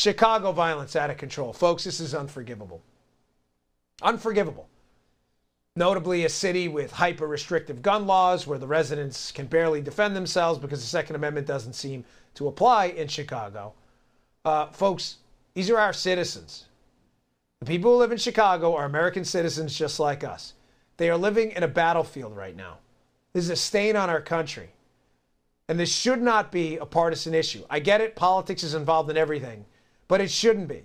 Chicago violence out of control. Folks, this is unforgivable. Unforgivable. Notably, a city with hyper-restrictive gun laws where the residents can barely defend themselves because the Second Amendment doesn't seem to apply in Chicago. Folks, these are our citizens. The people who live in Chicago are American citizens just like us. They are living in a battlefield right now. This is a stain on our country. And this should not be a partisan issue. I get it, politics is involved in everything, but it shouldn't be.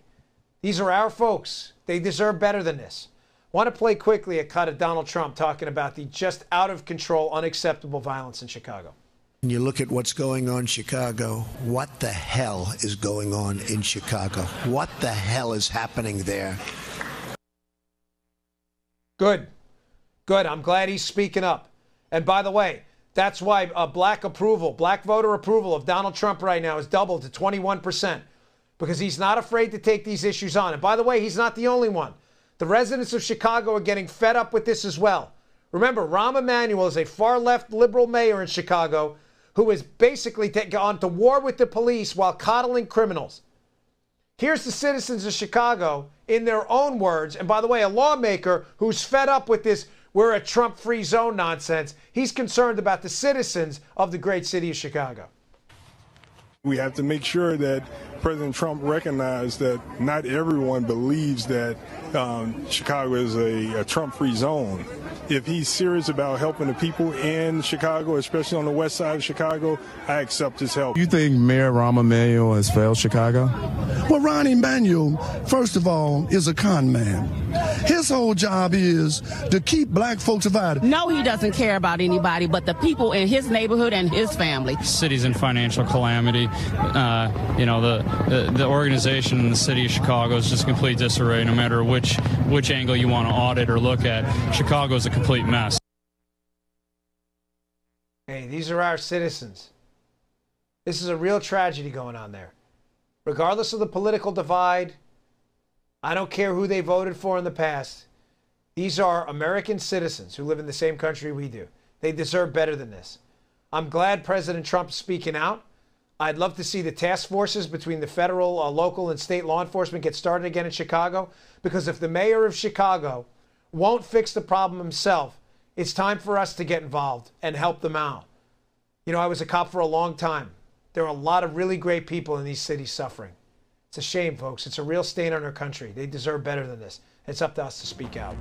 These are our folks. They deserve better than this. I want to play quickly a cut of Donald Trump talking about the just out of control, unacceptable violence in Chicago. When you look at what's going on in Chicago, what the hell is going on in Chicago? What the hell is happening there? Good. Good. I'm glad he's speaking up. And by the way, that's why black voter approval of Donald Trump right now has doubled to 21% because he's not afraid to take these issues on. And by the way, he's not the only one. The residents of Chicago are getting fed up with this as well. Remember, Rahm Emanuel is a far-left liberal mayor in Chicago who has basically gone to war with the police while coddling criminals. Here's the citizens of Chicago in their own words. And by the way, a lawmaker who's fed up with this "we're a Trump-free zone" nonsense. He's concerned about the citizens of the great city of Chicago. We have to make sure that President Trump recognized that not everyone believes that Chicago is a Trump-free zone. If he's serious about helping the people in Chicago, especially on the west side of Chicago, I accept his help. You think Mayor Rahm Emanuel has failed Chicago? Well, Ron Emanuel, first of all, is a con man. His whole job is to keep black folks divided. No, he doesn't care about anybody but the people in his neighborhood and his family. The city's in financial calamity. The organization in the city of Chicago is just complete disarray. No matter which angle you want to audit or look at, Chicago is a complete mess. Hey, these are our citizens. This is a real tragedy going on there. Regardless of the political divide, I don't care who they voted for in the past. These are American citizens who live in the same country we do. They deserve better than this. I'm glad President Trump is speaking out. I'd love to see the task forces between the federal, local, and state law enforcement get started again in Chicago, because if the mayor of Chicago won't fix the problem himself, it's time for us to get involved and help them out. You know, I was a cop for a long time. There are a lot of really great people in these cities suffering. It's a shame, folks. It's a real stain on our country. They deserve better than this. It's up to us to speak out.